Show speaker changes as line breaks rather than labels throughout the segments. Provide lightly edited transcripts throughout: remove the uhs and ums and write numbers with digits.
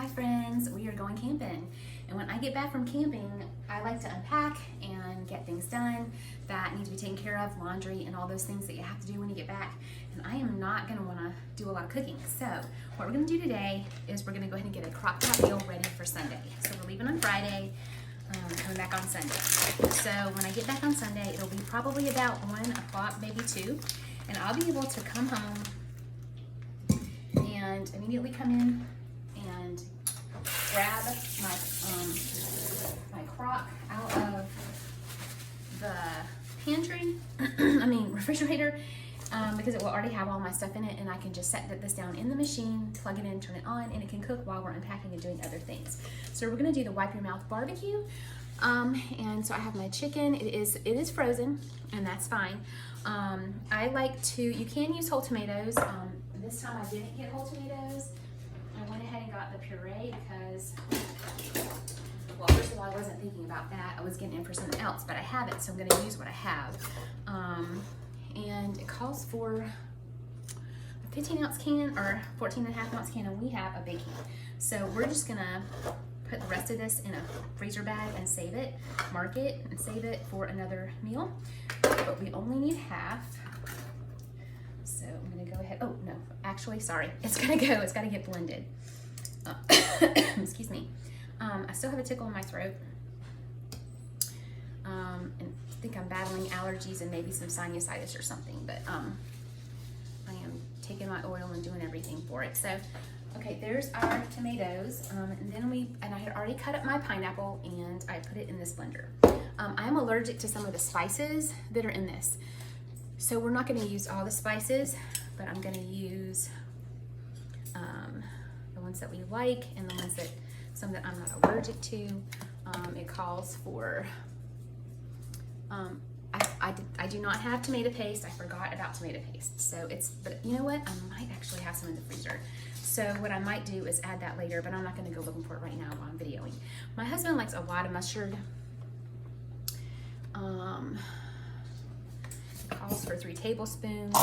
Hi friends, we are going camping, and when I get back from camping I like to unpack and get things done that need to be taken care of, laundry and all those things that you have to do when you get back, and I am not going to want to do a lot of cooking. So what we're going to do today is we're going to go ahead and get a crock pot meal ready for Sunday. So we're leaving on Friday, coming back on Sunday. So when I get back on Sunday it'll be probably about 1 o'clock, maybe 2, and I'll be able to come home and immediately come in and grab my crock out of the pantry, refrigerator, because it will already have all my stuff in it, and I can just set this down in the machine, plug it in, turn it on, and it can cook while we're unpacking and doing other things. So we're gonna do the wipe your mouth barbecue, and so I have my chicken. It is frozen, and that's fine. I like to, you can use whole tomatoes. This time I didn't get whole tomatoes. I went ahead and got the puree because, well, first of all, I wasn't thinking about that. I was getting in for something else, but I have it, so I'm gonna use what I have. And it calls for a 15-ounce can or 14.5-ounce can, and we have a big can. So we're just gonna put the rest of this in a freezer bag and save it, mark it, and save it for another meal. But we only need half. So I'm gonna go ahead, oh no, actually, sorry, it's gotta get blended. Excuse me. I still have a tickle in my throat. And I think I'm battling allergies and maybe some sinusitis or something, but I am taking my oil and doing everything for it. So, okay, there's our tomatoes, and then I had already cut up my pineapple and I put it in this blender. I am allergic to some of the spices that are in this. So we're not gonna use all the spices, but I'm gonna use the ones that we like and the ones that, some that I'm not allergic to. It calls for, I do not have tomato paste. I forgot about tomato paste. So but you know what? I might actually have some in the freezer. So what I might do is add that later, but I'm not gonna go looking for it right now while I'm videoing. My husband likes a lot of mustard. It calls for 3 tablespoons.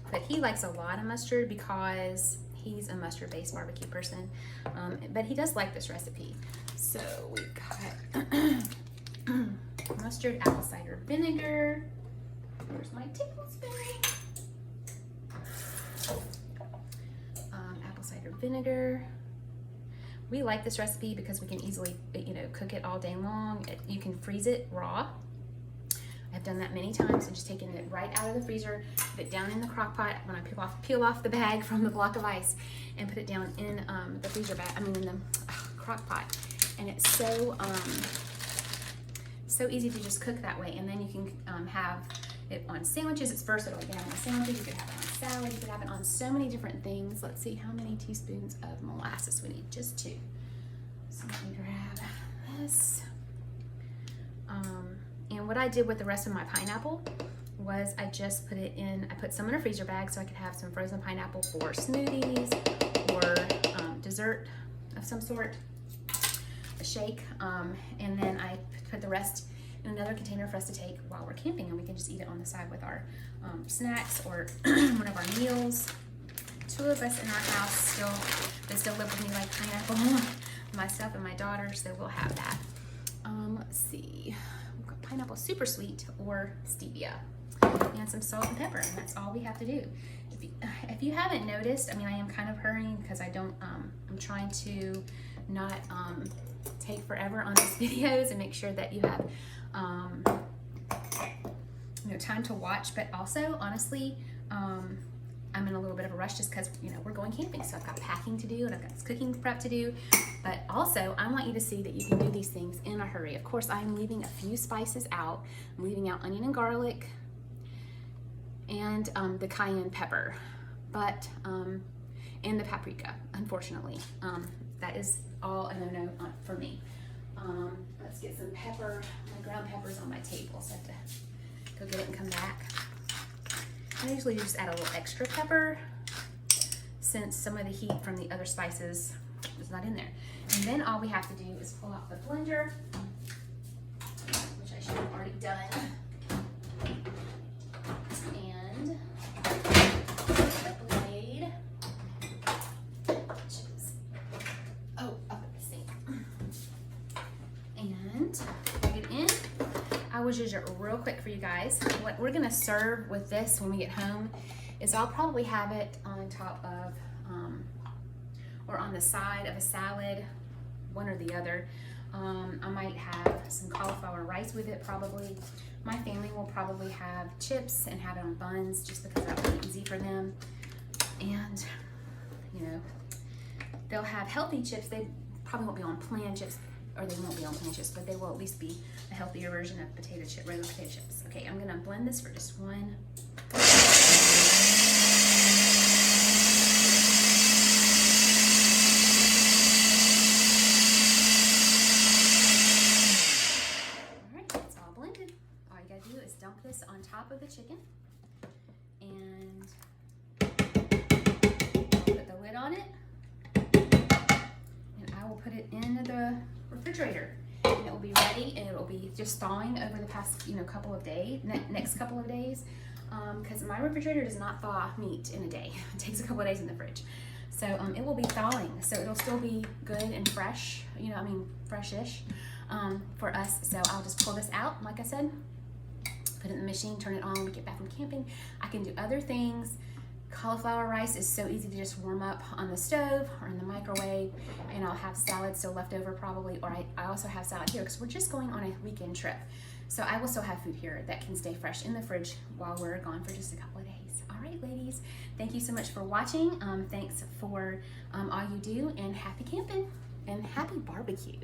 But he likes a lot of mustard because he's a mustard-based barbecue person. But he does like this recipe. So we've got mustard, apple cider vinegar. Here's my tablespoon. Apple cider vinegar. We like this recipe because we can easily, cook it all day long. You can freeze it raw. I've done that many times, and just taking it right out of the freezer, put it down in the crock pot when I peel off the bag from the block of ice, and put it down in the freezer bag. In the crock pot, and it's so easy to just cook that way. And then you can have it on sandwiches. It's versatile. You can have it on sandwiches. You can have it on salad. You can have it on so many different things. Let's see how many teaspoons of molasses we need. Just 2. So let me grab this. And what I did with the rest of my pineapple was I just put it in, I put some in a freezer bag so I could have some frozen pineapple for smoothies or dessert of some sort, a shake. And then I put the rest in another container for us to take while we're camping, and we can just eat it on the side with our snacks or one of our meals. 2 of us in our house they still live with me like pineapple, myself and my daughter, so we'll have that. Let's see, we've got pineapple super sweet or stevia, and some salt and pepper, and that's all we have to do. If you haven't noticed, I am kind of hurrying because I'm trying to not take forever on these videos and make sure that you have time to watch, but also honestly I'm in a little bit of a rush just because we're going camping, so I've got packing to do and I've got this cooking prep to do, but also I want you to see that you can do these things in a hurry. Of course, I'm leaving a few spices out. I'm leaving out onion and garlic and the cayenne pepper, but and the paprika, unfortunately. That is all a no-no for me. Let's get some pepper. My ground pepper's on my table, so I have to go get it and come back. I usually just add a little extra pepper since some of the heat from the other spices is not in there. And then all we have to do is pull out the blender, which I should have already done, and the blade will judge it real quick for you guys. What we're gonna serve with this when we get home is I'll probably have it on top of, or on the side of a salad, one or the other. I might have some cauliflower rice with it probably. My family will probably have chips and have it on buns just because that would be easy for them. And, you know, they'll have healthy chips. They probably won't be on plan chips, or they won't be on plan chips, but they will at least be a healthier version of potato chip, regular potato chips. Okay, I'm gonna blend this for just one. Dump this on top of the chicken, and I'll put the lid on it, and I will put it in the refrigerator, and it will be ready, and it will be just thawing over the past, you know, couple of days, next couple of days, because my refrigerator does not thaw meat in a day. It takes a couple of days in the fridge, so it will be thawing, so it'll still be good and fresh, you know, I mean fresh-ish for us. So I'll just pull this out, like I said, put it in the machine, turn it on when we get back from camping. I can do other things. Cauliflower rice is so easy to just warm up on the stove or in the microwave, and I'll have salad still left over probably, or I also have salad here because we're just going on a weekend trip. So I will still have food here that can stay fresh in the fridge while we're gone for just a couple of days. All right, ladies, thank you so much for watching. Thanks for all you do, and happy camping and happy barbecue.